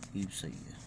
ये भी सही है।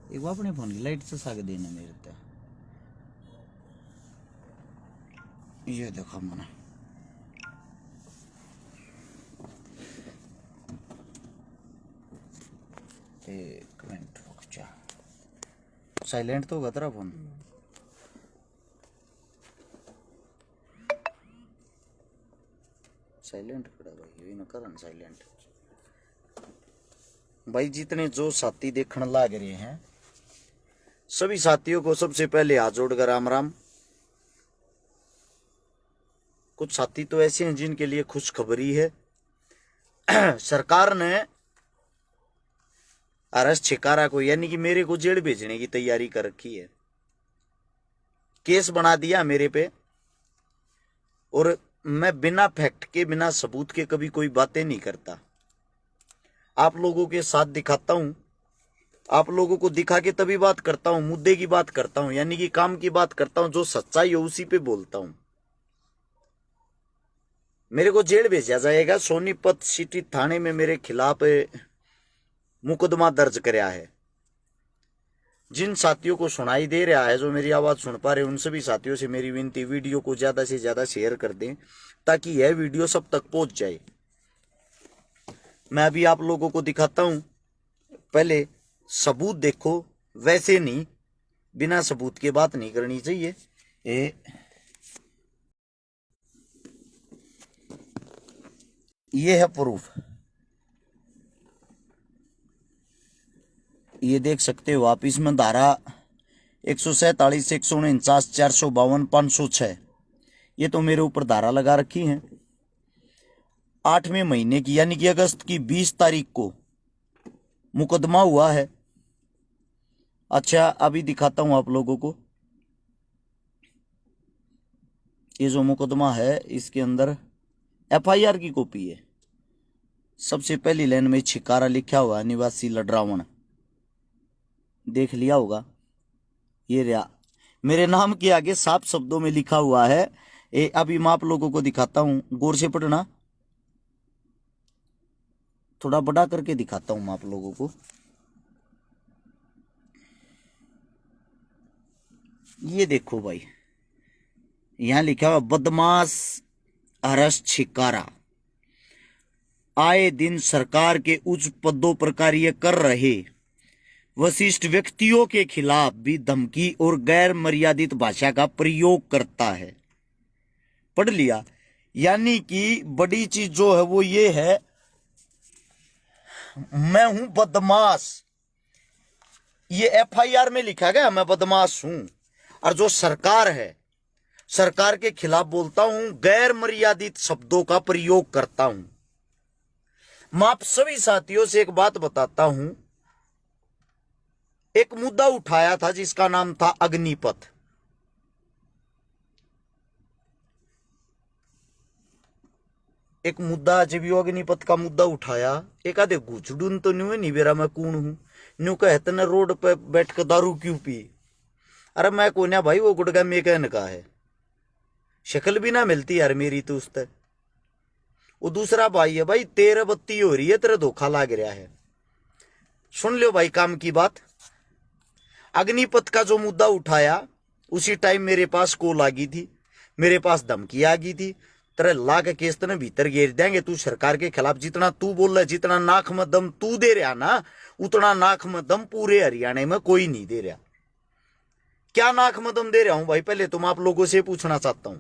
एक बार अपने फोन की लाइट से साग देने मेरे तो ये देखो मना एक मिनट रुक जा। साइलेंट तो होगा तेरा फोन। साइलेंट पड़ा भाई, ये न करन साइलेंट। भाई जितने जो साथी देखने लाग रहे हैं सभी साथियों को सबसे पहले हाथ जोड़कर राम राम। कुछ साथी तो ऐसे हैं जिनके लिए खुशखबरी है। सरकार ने आरएस छिकारा को यानी कि मेरे को जेल भेजने की तैयारी कर रखी है। केस बना दिया मेरे पे और मैं बिना फैक्ट के बिना सबूत के कभी कोई बातें नहीं करता। आप लोगों के साथ दिखाता हूं, आप लोगों को दिखा के तभी बात करता हूं, मुद्दे की बात करता हूं यानी कि काम की बात करता हूं। जो सच्चाई है उसी पे बोलता हूं। मेरे को जेल भेजा जाएगा। सोनीपत सिटी थाने में मेरे खिलाफ मुकदमा दर्ज कराया है। जिन साथियों को सुनाई दे रहा है, जो मेरी आवाज सुन पा रहे, उन सभी साथियों से मेरी विनती, वीडियो को ज्यादा से ज्यादा शेयर कर दें ताकि यह वीडियो सब तक पहुंच जाए। मैं अभी आप लोगों को दिखाता हूं। पहले सबूत देखो, वैसे नहीं, बिना सबूत के बात नहीं करनी चाहिए। ये है प्रूफ। ये देख सकते हो आप। इसमें धारा 147, 149, 452, 506 ये तो मेरे ऊपर धारा लगा रखी है। 8वें महीने की यानी कि अगस्त की 20 तारीख को मुकदमा हुआ है। अच्छा अभी दिखाता हूं आप लोगों को। ये जो मुकदमा है इसके अंदर एफआईआर की कॉपी है। सबसे पहली लाइन में छिकारा लिखा हुआ, निवासी लडरावण, देख लिया होगा। ये रहा मेरे नाम के आगे साफ शब्दों में लिखा हुआ है। अभी मैं आप लोगों को दिखाता हूं, गौर से पढ़ना। थोड़ा बड़ा करके दिखाता हूं मैं आप लोगों को। ये देखो भाई, यहां लिखा हुआ बदमाश आरएस छिकारा आए दिन सरकार के उच्च पदों पर कार्य कर रहे वरिष्ठ व्यक्तियों के खिलाफ भी धमकी और गैर मर्यादित भाषा का प्रयोग करता है। पढ़ लिया। यानी कि बड़ी चीज जो है वो ये है, मैं हूं बदमाश। ये एफआईआर में लिखा गया मैं बदमाश हूं। और जो सरकार है, सरकार के खिलाफ बोलता हूं, गैर मर्यादित शब्दों का प्रयोग करता हूं। मैं आप सभी साथियों से एक बात बताता हूं। एक मुद्दा उठाया था जिसका नाम था अग्निपथ। एक मुद्दा जब यो अग्निपथ का मुद्दा उठाया, एक आधे घुचडून तो नहीं बेरा मैं कौन हूं न्यू कहते न रोड पे बैठ कर दारू क्यों पी। अरे मैं कोई ना भाई, वो गुड़गा में कहने का है, शक्ल भी ना मिलती यार मेरी तो उससे। वो दूसरा भाई है भाई, 13 बत्ती हो रही है, तेरा धोखा लाग रहा है। सुन लो भाई काम की बात। अग्निपथ का जो मुद्दा उठाया उसी टाइम मेरे पास कॉल आ गई थी, मेरे पास धमकी आ गई थी। तेरे ला के केस तने भीतर घेर देंगे। तू सरकार के खिलाफ जितना तू बोल रहा है, जितना नाक में दम तू दे रहा ना, उतना नाक में दम पूरे हरियाणा में कोई नहीं दे रहा। क्या नाक में दम दे रहा हूं भाई, पहले तुम आप लोगों से पूछना चाहता हूं।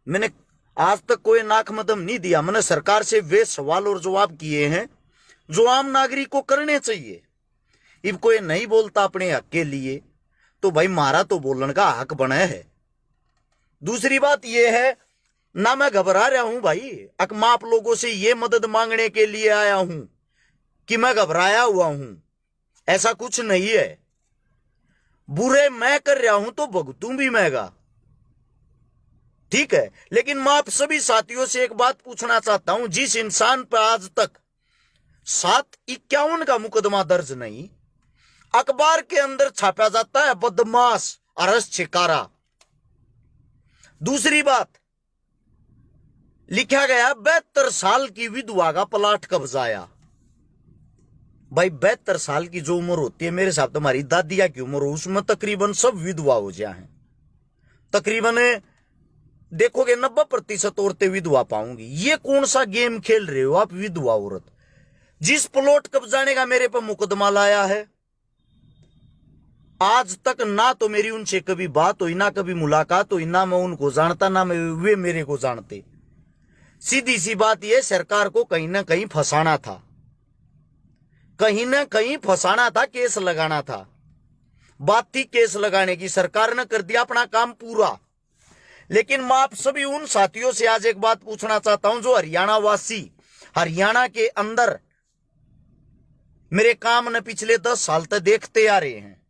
मैंने आज तक कोई नाक में दम नहीं दिया। मैंने सरकार से वे सवाल और जवाब किए हैं जो आम नागरिक को करने चाहिए। अब कोई नहीं बोलता अपने हक के लिए, तो भाई मारा तो बोलने का हक बने है। दूसरी बात यह है ना मैं घबरा रहा हूं भाई, मैं आप लोगों से ये मदद मांगने के लिए आया हूं कि मैं घबराया हुआ हूं, ऐसा कुछ नहीं है। बुरे मैं कर रहा हूं तो भुगतूं भी मैंगा, ठीक है। लेकिन मैं आप सभी साथियों से एक बात पूछना चाहता हूं, जिस इंसान पर आज तक 751 का मुकदमा दर्ज नहीं, अखबार के अंदर छापा जाता है बदमाश अरेस्ट शिकारा। दूसरी बात लिखा गया 72 साल की विधवा का प्लाट कब्जाया। भाई 72 साल की जो उम्र होती है, मेरे साथ तुम्हारी दादिया की उम्र हो, उसमें तकरीबन सब विधवा हो जाए हैं। तकरीबन देखोगे 90% औरतें विधवा पाऊंगी। ये कौन सा गेम खेल रहे हो आप विधवा औरत? जिस प्लॉट कब्जाने का मेरे पर मुकदमा लाया है, आज तक ना तो मेरी उनसे कभी बात हुई, ना कभी मुलाकात हुई, ना मैं उनको जानता, ना वे मेरे को जानते। सीधी सी बात यह, सरकार को कहीं ना कहीं फंसाना था, कहीं ना कहीं फंसाना था, केस लगाना था। बात थी केस लगाने की, सरकार ने कर दिया अपना काम पूरा। लेकिन मैं आप सभी उन साथियों से आज एक बात पूछना चाहता हूं जो हरियाणा वासी, हरियाणा के अंदर मेरे काम ने पिछले 10 साल तक देखते आ रहे हैं।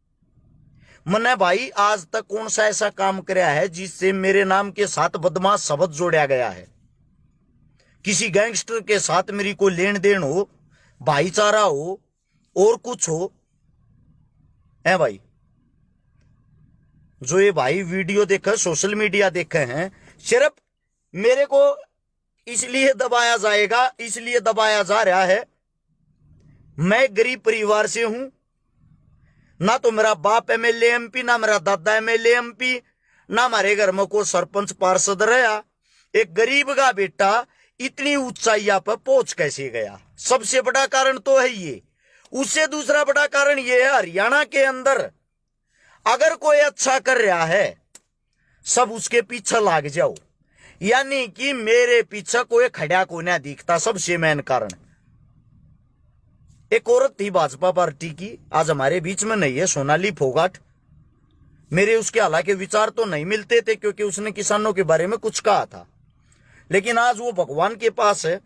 मैंने भाई आज तक कौन सा ऐसा काम कराया है जिससे मेरे नाम के साथ बदमाश शब्द जोड़ा गया है? किसी गैंगस्टर के साथ मेरी कोई लेन देन हो, भाईचारा हो, और कुछ हो? है भाई, जो ये भाई वीडियो देखे, सोशल मीडिया देखे हैं, सिर्फ मेरे को इसलिए दबाया जाएगा, इसलिए दबाया जा रहा है, मैं गरीब परिवार से हूं। ना तो मेरा बाप एमएलए एमपी, ना मेरा दादा एमएलए एमपी, ना हमारे घर में कोई सरपंच पार्षद रहा। एक गरीब का बेटा इतनी ऊंचाइया पर पहुंच कैसे गया? सबसे बड़ा कारण तो है ये। उससे दूसरा बड़ा कारण ये है, हरियाणा के अंदर अगर कोई अच्छा कर रहा है, सब उसके पीछे लाग जाओ, यानी कि मेरे पीछे कोई खड़ा को ना दिखता। सबसे मेन कारण, एक औरत थी भाजपा पार्टी की, आज हमारे बीच में नहीं है, सोनाली फोगाट। मेरे उसके हालांकि विचार तो नहीं मिलते थे, क्योंकि उसने किसानों के बारे में कुछ कहा था, लेकिन आज वो भगवान के पास है।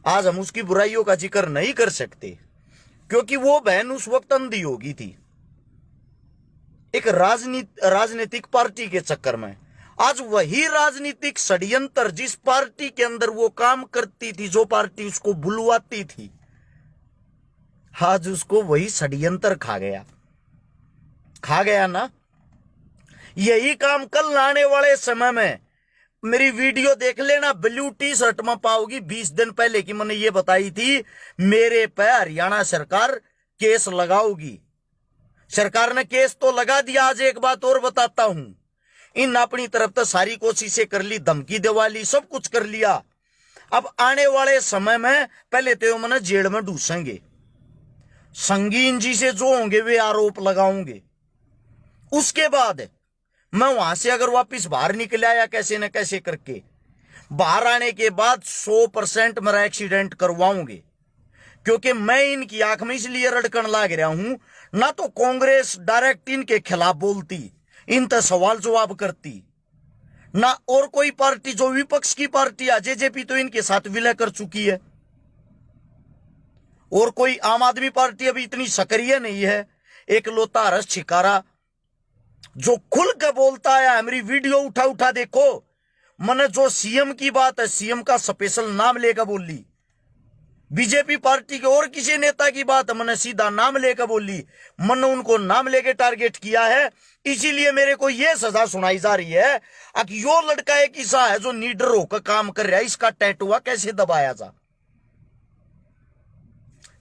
आज हम उसकी बुराइयों का जिक्र नहीं कर सकते, क्योंकि वो बहन उस वक्त अंधी हो गई थी एक राजनीतिक पार्टी के चक्कर में। आज वही राजनीतिक षड्यंत्र, जिस पार्टी के अंदर वो काम करती थी, जो पार्टी उसको बुलवाती थी, आज उसको वही षड्यंत्र खा गया ना। यही काम कल आने वाले समय में, मेरी वीडियो देख लेना, ब्लू टी शर्ट में पाओगी। 20 दिन पहले की मैंने ये बताई थी, मेरे पे हरियाणा सरकार केस लगाओगी। सरकार ने केस तो लगा दिया। आज एक बात और बताता हूं, इन अपनी तरफ तो सारी कोशिशें कर ली, धमकी दिवाली सब कुछ कर लिया। अब आने वाले समय में पहले तो मैंने जेल में डूसेंगे, संगीन जी से जो होंगे वे आरोप लगाऊंगे। उसके बाद मैं वहां से अगर वापिस बाहर निकल आया कैसे न कैसे करके, बाहर आने के बाद 100% मेरा एक्सीडेंट करवाऊंगे। क्योंकि मैं इनकी आंख में इसलिए रड़कन लाग रहा हूं, ना तो कांग्रेस डायरेक्ट इनके खिलाफ बोलती, इन पर सवाल जवाब करती, ना और कोई पार्टी जो विपक्ष की पार्टी है, जेजेपी तो इनके साथ विलय कर चुकी है, और कोई आम आदमी पार्टी अभी इतनी सक्रिय नहीं है। एक लोता अरेस्ट शिकारा जो खुल के बोलता है, मेरी वीडियो उठा उठा देखो, मैंने जो सीएम की बात है, सीएम का स्पेशल नाम लेकर बोली। बीजेपी पार्टी के और किसी नेता की बात है, मैंने सीधा नाम लेकर बोली। मैंने उनको नाम लेके टारगेट किया है, इसीलिए मेरे को यह सजा सुनाई जा रही है कि यो लड़का एक ऐसा है जो नीडर होकर काम कर रहा है, इसका टैटुआ कैसे दबाया जा।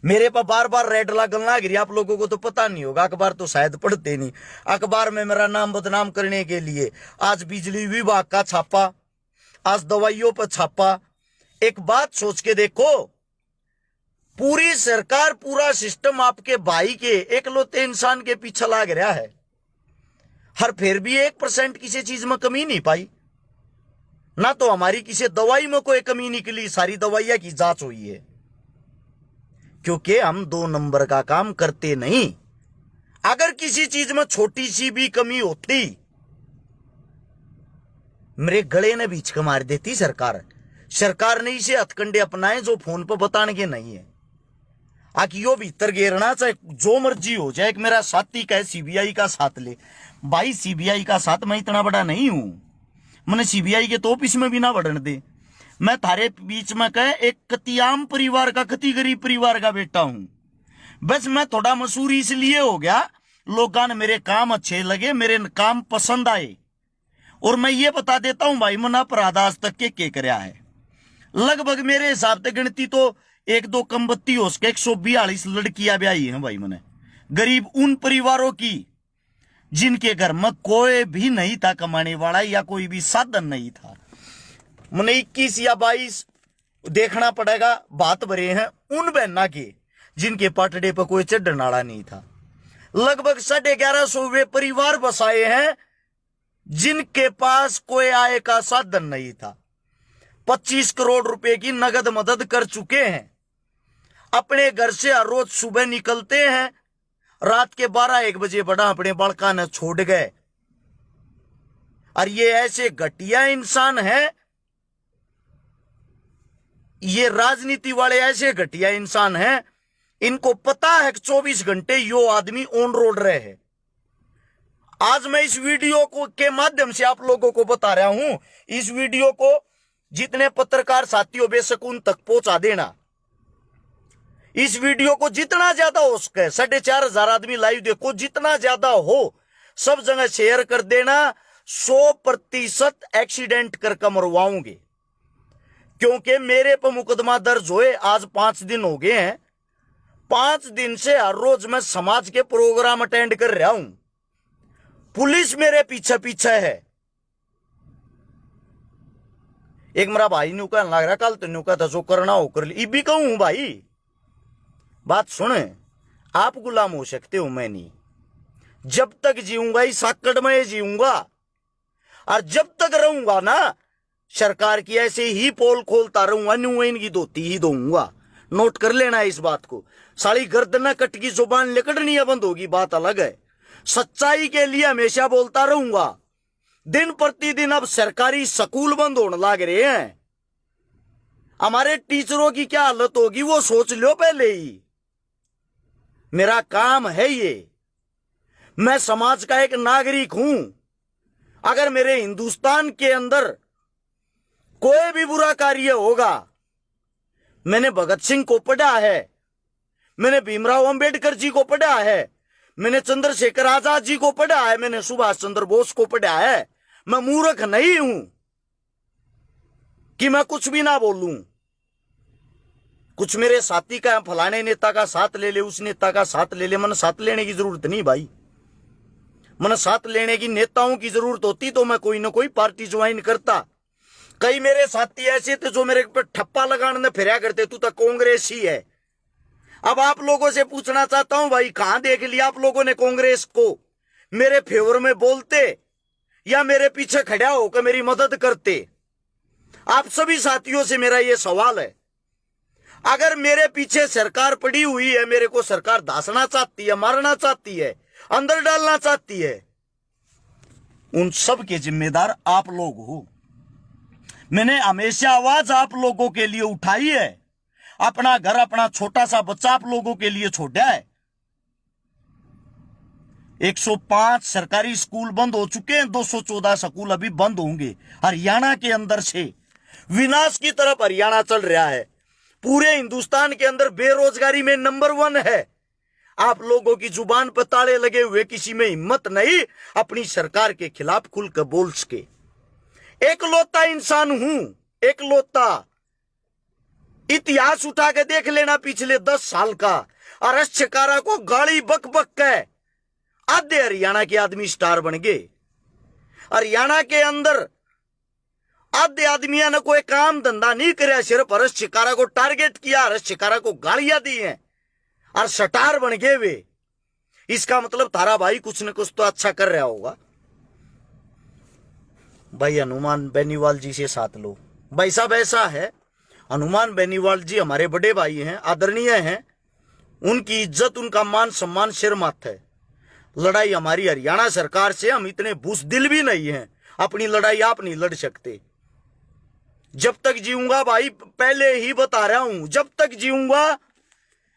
मेरे पर बार बार रेड लगन लग रही। आप लोगों को तो पता नहीं होगा, अखबार तो शायद पढ़ते नहीं। अखबार में मेरा नाम बदनाम करने के लिए आज बिजली विभाग का छापा, आज दवाइयों पर छापा। एक बात सोच के देखो, पूरी सरकार, पूरा सिस्टम आपके भाई के एकलौते इंसान के पीछे लाग रहा है, हर फिर भी 1% किसी चीज में कमी नहीं पाई। ना तो हमारी किसी दवाई में कोई कमी निकली, सारी दवाइयां की जांच हुई है। क्योंकि हम 2 नंबर का काम करते नहीं। अगर किसी चीज में छोटी सी भी कमी होती, मेरे गले ने बीच का मार देती सरकार। सरकार ने इसे हथकंडे अपनाए जो फोन पर बताने के नहीं है। आकि यो भीतर घेरना चाहे जो मर्जी हो जाए। मेरा साथी कहे सीबीआई का साथ ले, भाई सीबीआई का साथ मैं इतना बड़ा नहीं हूं, मैंने सीबीआई के तो ऑफिस में भी ना बढ़ने दे। मैं थारे बीच में कहे एक कतियाम परिवार का, कति गरीब परिवार का बेटा हूं। बस मैं थोड़ा मशहूर इसलिए हो गया, लोगों ने मेरे काम अच्छे लगे, मेरे काम पसंद आए। और मैं ये बता देता हूं भाई, मैंने अपराध आज तक के करया है। लगभग मेरे हिसाब से गिनती तो एक दो कम बत्ती हो सके 142 लड़कियां ब्याही हैं भाई मैंने, गरीब उन परिवारों की जिनके घर में कोई भी नहीं था कमाने वाला या कोई भी साधन नहीं था। मैंने 21 या 22 देखना पड़ेगा बात भरे हैं उन बहना के जिनके पाटड़े पर कोई चढ़ने वाला नहीं था। लगभग 1150 वे परिवार बसाए हैं जिनके पास कोई आय का साधन नहीं था। 25 करोड़ रुपए की नगद मदद कर चुके हैं। अपने घर से हर रोज सुबह निकलते हैं, रात के 12-1 बजे बड़ा अपने बड़का ने छोड़ गए। और ये ऐसे घटिया इंसान है, ये राजनीति वाले ऐसे घटिया इंसान हैं, इनको पता है कि 24 घंटे यो आदमी ऑन रोड रहे हैं। आज मैं इस वीडियो को के माध्यम से आप लोगों को बता रहा हूं। इस वीडियो को जितने पत्रकार साथियों बेशक उन तक पहुंचा देना। इस वीडियो को जितना ज्यादा हो सके, 4,500 आदमी लाइव देखो, जितना ज्यादा हो सब जगह शेयर कर देना। 100% एक्सीडेंट करके मरवाऊंगे, क्योंकि मेरे पर मुकदमा दर्ज हुए आज 5 दिन हो गए हैं। 5 दिन से हर रोज मैं समाज के प्रोग्राम अटेंड कर रहा हूं। पुलिस मेरे पीछे पीछे है। एक मेरा भाई न्यू कहने लग रहा, कल तो न्यू कहता जो करना हो कर ली। भी कहूं भाई, बात सुने, आप गुलाम हो सकते हो, मैं नहीं। जब तक जीऊंगा इस आकड़ में जीऊंगा, और जब तक रहूंगा ना सरकार की ऐसे ही पोल खोलता रहूंगा, न्यू इनकी धोती ही दूंगा। नोट कर लेना इस बात को। साली गर्दन कट की जुबान लिकड़नी बंद होगी, बात अलग है। सच्चाई के लिए हमेशा बोलता रहूंगा। दिन प्रतिदिन अब सरकारी स्कूल बंद होने लग रहे हैं। हमारे टीचरों की क्या हालत होगी वो सोच लो पहले ही। मेरा काम है ये, मैं समाज का एक नागरिक हूं। अगर मेरे हिंदुस्तान के अंदर कोई भी बुरा कार्य होगा, मैंने भगत सिंह को पढ़ा है, मैंने भीमराव अंबेडकर जी को पढ़ा है, मैंने चंद्रशेखर आजाद जी को पढ़ा है, मैंने सुभाष चंद्र बोस को पढ़ा है। मैं मूर्ख नहीं हूं कि मैं कुछ भी ना बोलूं। कुछ मेरे साथी का फलाने नेता का साथ ले ले, उस नेता का साथ ले ले, मैंने साथ लेने की जरूरत नहीं भाई। मैंने साथ लेने की नेताओं की जरूरत होती तो मैं कोई ना कोई पार्टी ज्वाइन करता। कई मेरे साथी ऐसे थे जो मेरे पे ठप्पा लगाने फिरा करते, तू तो कांग्रेस ही है। अब आप लोगों से पूछना चाहता हूं भाई, कहां देख लिया आप लोगों ने कांग्रेस को मेरे फेवर में बोलते या मेरे पीछे खड़ा होकर मेरी मदद करते? आप सभी साथियों से मेरा यह सवाल है। अगर मेरे पीछे सरकार पड़ी हुई है, मेरे को सरकार दासना चाहती है, मारना चाहती है, अंदर डालना चाहती है, उन सब के जिम्मेदार आप लोग हो। मैंने हमेशा आवाज आप लोगों के लिए उठाई है। अपना घर, अपना छोटा सा बच्चा आप लोगों के लिए छोड़ा है। 105 सरकारी स्कूल बंद हो चुके हैं, 214 स्कूल अभी बंद होंगे। हरियाणा के अंदर से विनाश की तरफ हरियाणा चल रहा है। पूरे हिंदुस्तान के अंदर बेरोजगारी में नंबर 1 है। आप लोगों की जुबान पर ताले लगे हुए, किसी में हिम्मत नहीं अपनी सरकार के खिलाफ खुलकर बोल सके। एकलौता इंसान हूं, एकलौता। इतिहास उठा के देख लेना पिछले 10 साल का। अरश छकारा को गाली बक बक के आधे हरियाणा के आदमी स्टार बन गए। हरियाणा के अंदर आधे आदमियों ने कोई काम धंधा नहीं कराया, सिर्फ हर्ष शिकारा को टारगेट किया, हर्ष शिकारा को गालियां दी हैं और स्टार बन गए वे। इसका मतलब थारा भाई कुछ न कुछ तो अच्छा कर रहा होगा। भाई हनुमान बेनीवाल जी से साथ लो। भाई साहब ऐसा है, हनुमान बेनीवाल जी हमारे बड़े भाई हैं, आदरणीय हैं। उनकी इज्जत, उनका मान सम्मान सिर माथ है। लड़ाई हमारी हरियाणा सरकार से, हम इतने बुज़दिल भी नहीं हैं, अपनी लड़ाई आप नहीं लड़ सकते। जब तक जीऊंगा भाई, पहले ही बता रहा हूं, जब तक जीऊंगा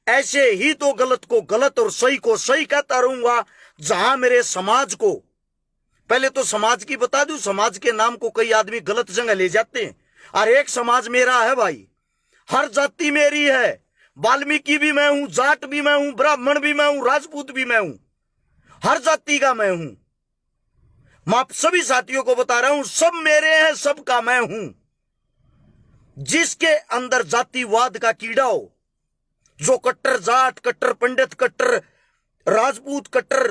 ऐसे ही तो गलत को गलत और सही को सही कहता रहूंगा। जहां मेरे समाज को, पहले तो समाज की बता दूं, समाज के नाम को कई आदमी गलत जगह ले जाते हैं। और एक समाज मेरा है भाई, हर जाति मेरी है, वाल्मीकि भी मैं हूं, जाट भी मैं हूं, ब्राह्मण भी मैं हूं, राजपूत भी मैं हूं, हर जाति का मैं हूं। मैं आप सभी साथियों को बता रहा हूं, सब मेरे हैं, सबका मैं हूं। जिसके अंदर जातिवाद का कीड़ा हो, जो कट्टर जाट, कट्टर पंडित, कट्टर राजपूत, कट्टर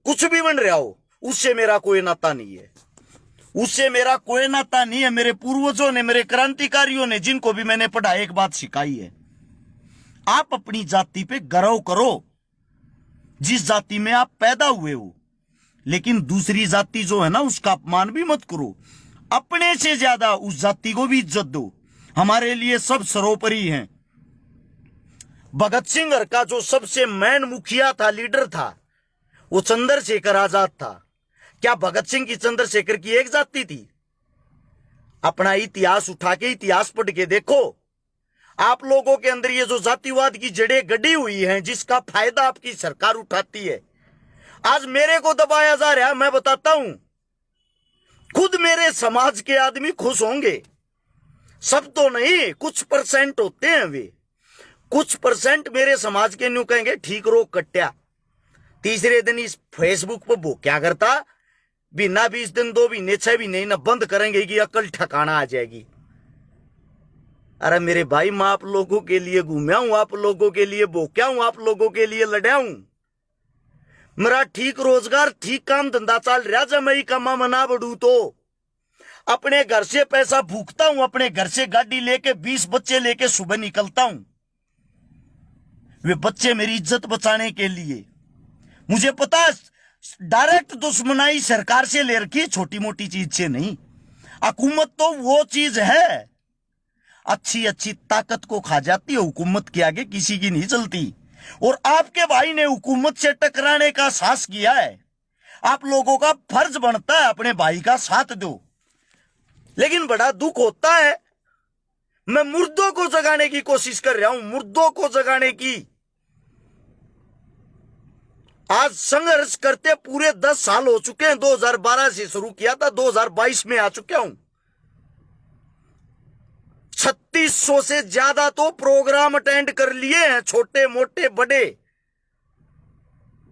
कुछ भी बन रहा हो, उससे मेरा कोई नाता नहीं है, उससे मेरा कोई नाता नहीं है। मेरे पूर्वजों ने, मेरे क्रांतिकारियों ने, जिनको भी मैंने पढ़ा, एक बात सिखाई है, आप अपनी जाति पे गर्व करो, जिस जाति में आप पैदा हुए हो, लेकिन दूसरी जाति जो है ना, उसका अपमान भी मत करो। अपने से ज्यादा उस जाति को भी इज्जत दो। हमारे लिए सब सर्वोपरि हैं। भगत सिंह का जो सबसे मैन मुखिया था, लीडर था, वो चंद्रशेखर आजाद था। क्या भगत सिंह की, चंद्रशेखर की एक जाति थी? अपना इतिहास उठा के इतिहास पढ़ के देखो। आप लोगों के अंदर ये जो जातिवाद की जड़ें गड़ी हुई हैं, जिसका फायदा आपकी सरकार उठाती है, आज मेरे को दबाया जा रहा है। मैं बताता हूं, खुद मेरे समाज के आदमी खुश होंगे, सब तो नहीं, कुछ परसेंट होते हैं वे, कुछ परसेंट मेरे समाज के न्यू कहेंगे ठीक रो कट्या। तीसरे दिन इस फेसबुक पर वो क्या करता, बिना 20 दिन, 2 महीने, 6 महीने न बंद करेंगे कि अकल ठिकाना आ जाएगी। अरे मेरे भाई, मैं आप लोगों के लिए घूमया हूं, आप लोगों के लिए बोक्या हूं, आप लोगों के लिए लड़ा हूं। मेरा ठीक रोजगार, ठीक काम धंधा चल रहा। जब मैं कमा मना बढ़ू तो अपने घर से पैसा भूखता हूं, अपने घर से गाड़ी लेके 20 बच्चे लेके सुबह निकलता हूं। वे बच्चे मेरी इज्जत बचाने के लिए। मुझे पता है, डायरेक्ट दुश्मनाई सरकार से ले रखी, छोटी मोटी चीज से नहीं। हुकूमत तो वो चीज है, अच्छी अच्छी ताकत को खा जाती है, हुकूमत के आगे किसी की नहीं चलती। और आपके भाई ने हुकूमत से टकराने का साहस किया है। आप लोगों का फर्ज बनता है अपने भाई का साथ दो। लेकिन बड़ा दुख होता है, मैं मुर्दों को जगाने की कोशिश कर रहा हूं, मुर्दों को जगाने की। आज संघर्ष करते पूरे 10 साल हो चुके हैं। 2012 से शुरू किया था, 2022 में आ चुका हूं। 3600 से ज्यादा तो प्रोग्राम अटेंड कर लिए हैं, छोटे मोटे बड़े।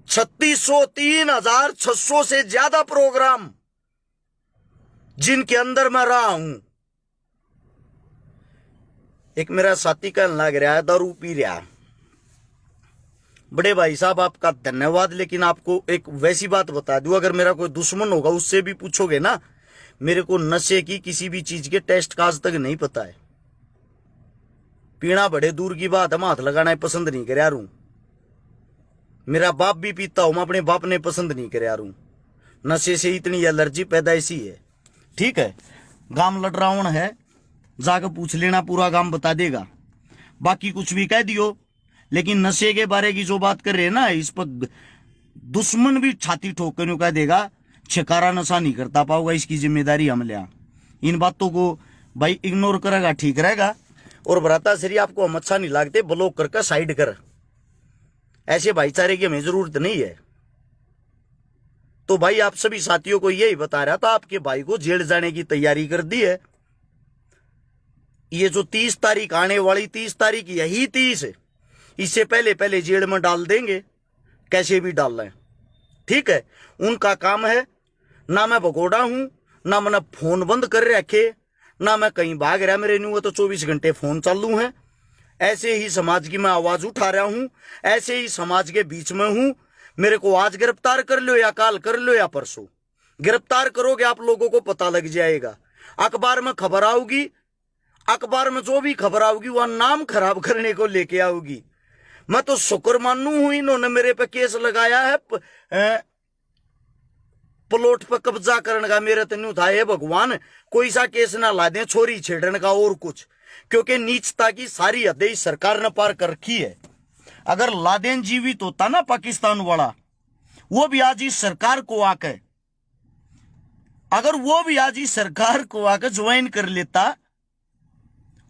3600, 3600 से ज्यादा प्रोग्राम जिनके अंदर मैं रहा हूं। एक मेरा साथी कहने लग रहा है दारू पी रहा। बड़े भाई साहब, आपका धन्यवाद, लेकिन आपको एक वैसी बात बता दूं, अगर मेरा कोई दुश्मन होगा उससे भी पूछोगे ना, मेरे को नशे की, किसी भी चीज के टेस्ट का आज तक नहीं पता है। पीना बड़े दूर की बात है, मैं हाथ लगाना पसंद नहीं कर यार हूं। मेरा बाप भी पीता हूं, मैं अपने बाप ने पसंद नहीं कर यार हूं। नशे से इतनी एलर्जी पैदाइशी है। ठीक है, गांव लड़रावण है, जाकर पूछ लेना, पूरा गांव बता देगा। बाकी कुछ भी कह दियो, लेकिन नशे के बारे की जो बात कर रहे हैं ना, इस पर दुश्मन भी छाती ठोक कर कह देगा छिकारा नशा नहीं करता पाओगा, इसकी जिम्मेदारी हम ले। इन बातों को भाई इग्नोर करेगा ठीक रहेगा। और भ्राता श्री, आपको हम अच्छा नहीं लगते, ब्लॉक करके साइड कर। ऐसे भाईचारे की हमें जरूरत नहीं है। तो भाई आप सभी साथियों को यही बता रहा था, आपके भाई को जेल जाने की तैयारी कर दी है। ये जो 30 तारीख आने वाली, 30 तारीख यही 30 है, इससे पहले पहले जेल में डाल देंगे, कैसे भी डाल रहे हैं। ठीक है, उनका काम है। ना मैं भगोड़ा हूं, ना मैंने फोन बंद कर रखे, ना मैं कहीं भाग रहा। मेरे न्यू तो 24 घंटे फोन चालू है। ऐसे ही समाज की मैं आवाज उठा रहा हूं, ऐसे ही समाज के बीच में हूं। मेरे को आज गिरफ्तार कर लो या काल कर लो या परसों गिरफ्तार करोगे, आप लोगों को पता लग जाएगा। अखबार में खबर आऊगी, अखबार में जो भी खबर आऊगी वह नाम खराब करने को लेके आऊगी। मैं तो शुक्र मानू हूं, इन्होंने मेरे पे केस लगाया है प्लॉट पर कब्जा करने का। मेरे तो नहीं था, हे भगवान कोई सा केस ना ला दे छोरी छेड़ने का और कुछ, क्योंकि नीचता की सारी हदें इस सरकार ने पार कर रखी है। अगर लादेन जीवित होता ना पाकिस्तान वाला, वो भी आज इस सरकार को आकर, अगर वो भी आज इस सरकार को आकर ज्वाइन कर लेता,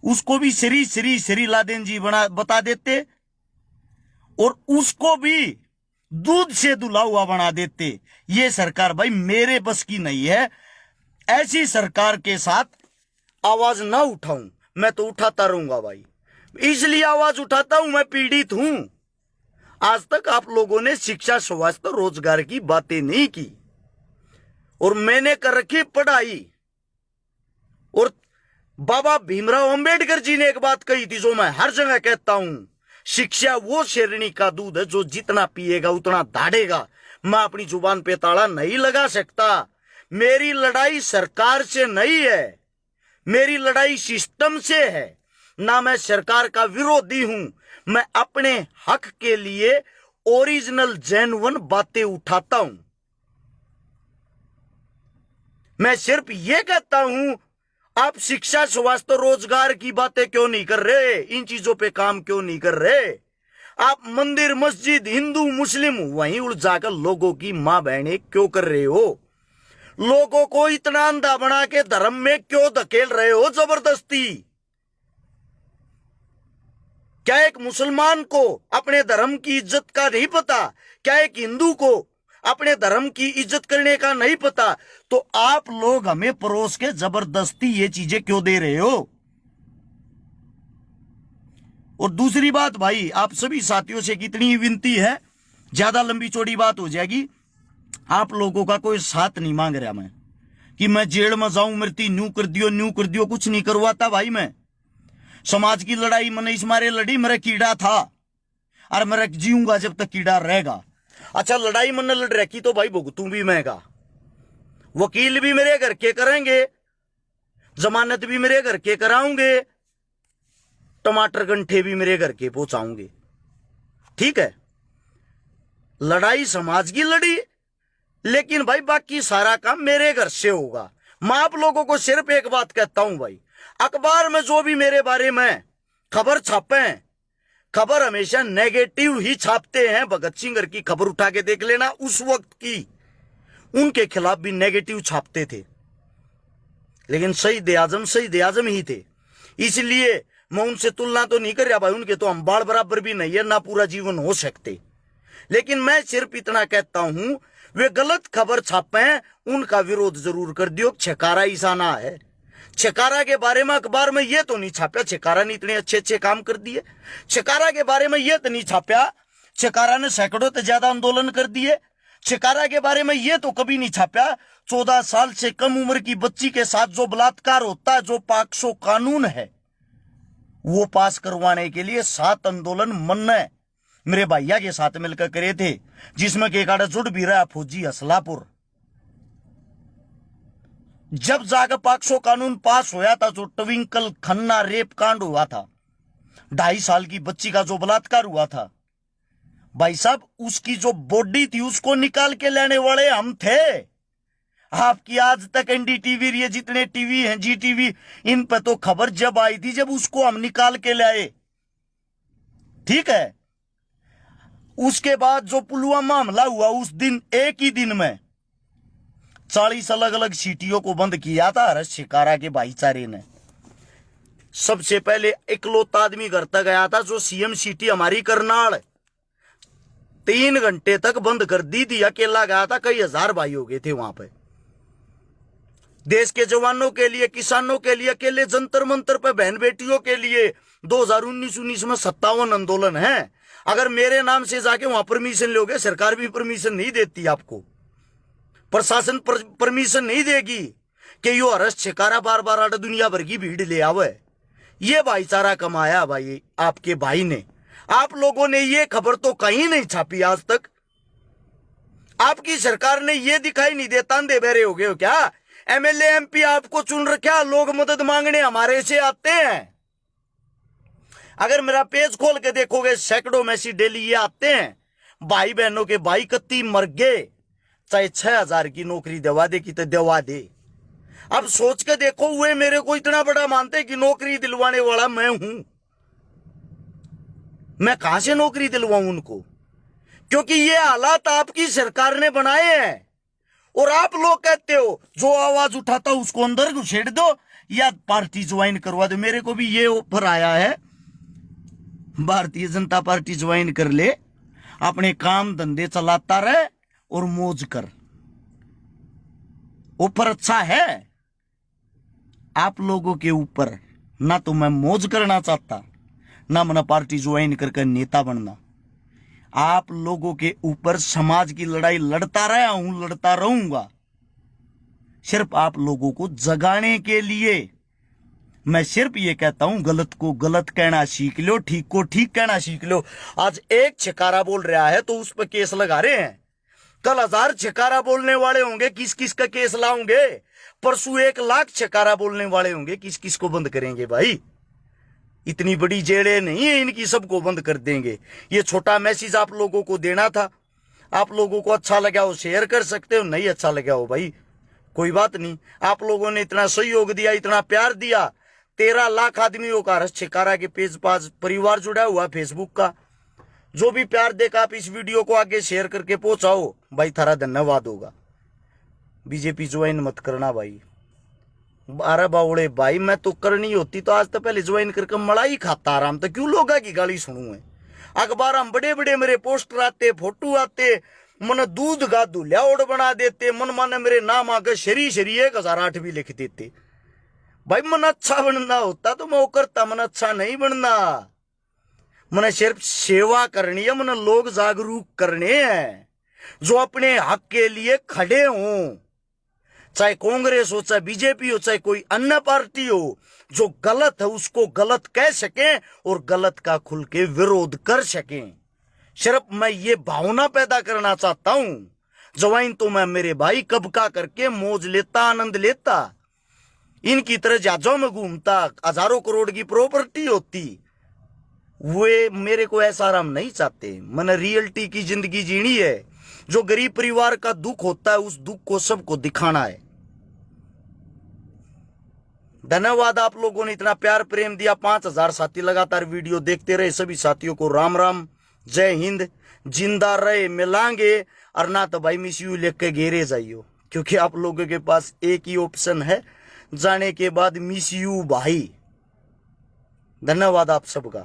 उसको भी श्री लादेन जी बता देते और उसको भी दूध से दुला हुआ बना देते। ये सरकार भाई मेरे बस की नहीं है। ऐसी सरकार के साथ आवाज ना उठाऊं, मैं तो उठाता रहूंगा भाई। इसलिए आवाज उठाता हूं, मैं पीड़ित हूं। आज तक आप लोगों ने शिक्षा, स्वास्थ्य, रोजगार की बातें नहीं की और मैंने कर रखी पढ़ाई। और बाबा भीमराव अंबेडकर जी ने एक बात कही थी जो मैं हर जगह कहता हूं, शिक्षा वो शेरनी का दूध है जो जितना पिएगा उतना दाढ़ेगा। मैं अपनी जुबान पे ताला नहीं लगा सकता। मेरी लड़ाई सरकार से नहीं है, मेरी लड़ाई सिस्टम से है। ना मैं सरकार का विरोधी हूं, मैं अपने हक के लिए ओरिजिनल जेन्युइन बातें उठाता हूं। मैं सिर्फ यह कहता हूं, आप शिक्षा, स्वास्थ्य, रोजगार की बातें क्यों नहीं कर रहे? इन चीजों पे काम क्यों नहीं कर रहे? आप मंदिर, मस्जिद, हिंदू, मुस्लिम वहीं उलझाकर लोगों की मां बहनें क्यों कर रहे हो? लोगों को इतना अंधा बना के धर्म में क्यों धकेल रहे हो जबरदस्ती? क्या एक मुसलमान को अपने धर्म की इज्जत का नहीं पता? क्या एक हिंदू को अपने धर्म की इज्जत करने का नहीं पता? तो आप लोग हमें परोस के जबरदस्ती ये चीजें क्यों दे रहे हो? और दूसरी बात भाई, आप सभी साथियों से कितनी विनती है, ज्यादा लंबी चौड़ी बात हो जाएगी। आप लोगों का कोई साथ नहीं मांग रहा मैं कि मैं जेल में जाऊं, मृत्यु न्यू कर दियो, कुछ नहीं करवाता भाई। मैं समाज की लड़ाई मैंने इस मारे लड़ी, मेरा कीड़ा था और मैं जीऊंगा जब तक कीड़ा रहेगा। अच्छा, लड़ाई मैंने लड़ रखी तो भाई भुगतू भी मैंगा, वकील भी मेरे घर के करेंगे, जमानत भी मेरे घर के कराऊंगे, टमाटर गंठे भी मेरे घर के पहुंचाऊंगे। ठीक है, लड़ाई समाज की लड़ी, लेकिन भाई बाकी सारा काम मेरे घर से होगा। मैं आप लोगों को सिर्फ एक बात कहता हूं भाई, अखबार में जो भी मेरे बारे में खबर छापे, खबर हमेशा नेगेटिव ही छापते हैं। भगत सिंह की खबर उठा के देख लेना, उस वक्त की उनके खिलाफ भी नेगेटिव छापते थे, लेकिन शहीद आजम ही थे। इसलिए मैं उनसे तुलना तो नहीं कर रहा भाई, उनके तो हम बाल बराबर भी नहीं है, ना पूरा जीवन हो सकते। लेकिन मैं सिर्फ इतना कहता हूं, वे गलत खबर छापे, उनका विरोध जरूर कर दियो। छकारा ईसाना है, छकारा के बारे में अखबार में यह तो नहीं छापा छकारा ने इतने अच्छे अच्छे काम कर दिए। छकारा के बारे में यह तो नहीं छापा छकारा ने सैकड़ों से ज्यादा आंदोलन कर दिए। छकारा के बारे में यह तो कभी नहीं छापा 14 साल से कम उम्र की बच्ची के साथ जो बलात्कार होता है, जो पॉक्सो कानून है, वो पास करवाने के लिए 7 आंदोलन मन्ने मेरे भैया के साथ मिलकर करे थे, जिसमें के काड़ा जुड़ भी रहा फौजी असलापुर। जब जाकर पॉक्सो कानून पास होया था, जो ट्विंकल खन्ना रेप कांड हुआ था, 2.5 साल की बच्ची का जो बलात्कार हुआ था, भाई साहब उसकी जो बॉडी थी उसको निकाल के लाने वाले हम थे। आपकी आज तक एनडीटीवी, ये जितने टीवी हैं, जी टीवी, इन पर तो खबर जब आई थी जब उसको हम निकाल के लाए। ठीक है, उसके बाद जो पुलवामा हमला हुआ, उस दिन एक ही दिन में 40 अलग अलग सिटियों को बंद किया था हर्ष शिकारा के भाईचारे ने। सबसे पहले इकलौता आदमी घर तक गया था जो सीएम सिटी हमारी करनाल, 3 घंटे तक बंद कर दी थी। अकेला गया था, कई हजार भाई हो गए थे वहां पे। देश के जवानों के लिए, किसानों के लिए, अकेले जंतर मंतर पे बहन बेटियों के लिए 2019 में 57 आंदोलन है। अगर मेरे नाम से जाके वहां परमिशन लोगे, सरकार भी परमिशन नहीं देती आपको, प्रशासन परमिशन नहीं देगी कि यो हर्ष शिकारा बार बार आटा दुनिया भर की भीड़ ले आवे। ये भाईचारा कमाया भाई आपके भाई ने। आप लोगों ने ये खबर तो कहीं नहीं छापी आज तक। आपकी सरकार ने ये दिखाई नहीं देता, अंधे बहरे हो गए हो क्या? एमएलए एमपी आपको चुन रखा, लोग मदद मांगने हमारे से आते हैं। अगर मेरा पेज खोल के देखोगे, सैकड़ों मैसेज डेली ये आते हैं, भाई बहनों के भाई कत्ती मर गए, चाहे 6,000 की नौकरी दवा दे कि तो दवा दे। अब सोच के देखो, वे मेरे को इतना बड़ा मानते कि नौकरी दिलवाने वाला मैं हूं। मैं कहां से नौकरी दिलवाऊं उनको? क्योंकि ये हालात आपकी सरकार ने बनाए हैं। और आप लोग कहते हो जो आवाज उठाता उसको अंदर घुसेड़ दो या पार्टी ज्वाइन करवा दो। मेरे को भी ये ऑफर आया है, भारतीय जनता पार्टी ज्वाइन कर ले, अपने काम धंधे चलाता रहे और मौज कर। ऑफर अच्छा है आप लोगों के ऊपर। ना तो मैं मौज करना चाहता, ना मैं पार्टी ज्वाइन करके नेता बनना। आप लोगों के ऊपर समाज की लड़ाई लड़ता रहा हूं, लड़ता रहूंगा, सिर्फ आप लोगों को जगाने के लिए। मैं सिर्फ ये कहता हूं, गलत को गलत कहना सीख लो, ठीक को ठीक कहना सीख लो। आज एक छिकारा बोल रहा है तो उस पर केस लगा रहे हैं, कल 1000 छिकारा बोलने वाले होंगे, किस किस का केस लाओगे? परसों 1 लाख छिकारा बोलने वाले होंगे, किस किस को बंद करेंगे भाई? इतनी बड़ी जेलें नहीं है इनकी, सबको बंद कर देंगे। ये छोटा मैसेज आप लोगों को देना था। आप लोगों को अच्छा लगा हो शेयर कर सकते हो, नहीं अच्छा लगा हो भाई कोई बात नहीं। आप लोगों ने इतना सहयोग दिया, इतना प्यार दिया। 13 लाख आदमियों का रस छिकारा के पेज पास परिवार जुड़ा हुआ फेसबुक का। जो भी प्यार देगा आप इस वीडियो को आगे शेयर करके पहुंचाओ भाई, थारा धन्यवाद होगा। बीजेपी ज्वाइन मत करना भाई। अरे बावड़े भाई, मैं तो करनी होती तो आज तो पहले ज्वाइन करके मलाई खाता आराम। तो क्यों लोग की गाली सुनू है? अखबार में बड़े बड़े मेरे पोस्टर आते, फोटो आते, मन दूध का दुल्यावड़ बना देते, मन माने मेरे नाम आगे शरी शरी 1008 भी लिख देते। भाई मन अच्छा बनना होता तो मैं वो करता, मन अच्छा नहीं बनना। मैंने सिर्फ सेवा करनी है, मैंने लोग जागरूक करने हैं जो अपने हक के लिए खड़े हों। चाहे कांग्रेस हो, चाहे बीजेपी हो, चाहे कोई अन्य पार्टी हो, जो गलत है उसको गलत कह सकें और गलत का खुल के विरोध कर सकें। सिर्फ मैं ये भावना पैदा करना चाहता हूं। ज्वाइन तो मैं मेरे भाई कब का करके मौज लेता, आनंद लेता। इनकी तरह जहाजों में घूमता, हजारों करोड़ की प्रॉपर्टी होती। वे मेरे को ऐसा आराम नहीं चाहते। मैंने रियलिटी की जिंदगी जीनी है। जो गरीब परिवार का दुख होता है उस दुख को सबको दिखाना है। धन्यवाद आप लोगों ने इतना प्यार प्रेम दिया। 5000 साथी लगातार वीडियो देखते रहे। सभी साथियों को राम राम, जय हिंद। जिंदा रहे मिलांगे, और ना तो भाई मिस यू लेके घेरे जाइयो, क्योंकि आप लोगों के पास एक ही ऑप्शन है, जाने के बाद मिस यू भाई। धन्यवाद आप सबका।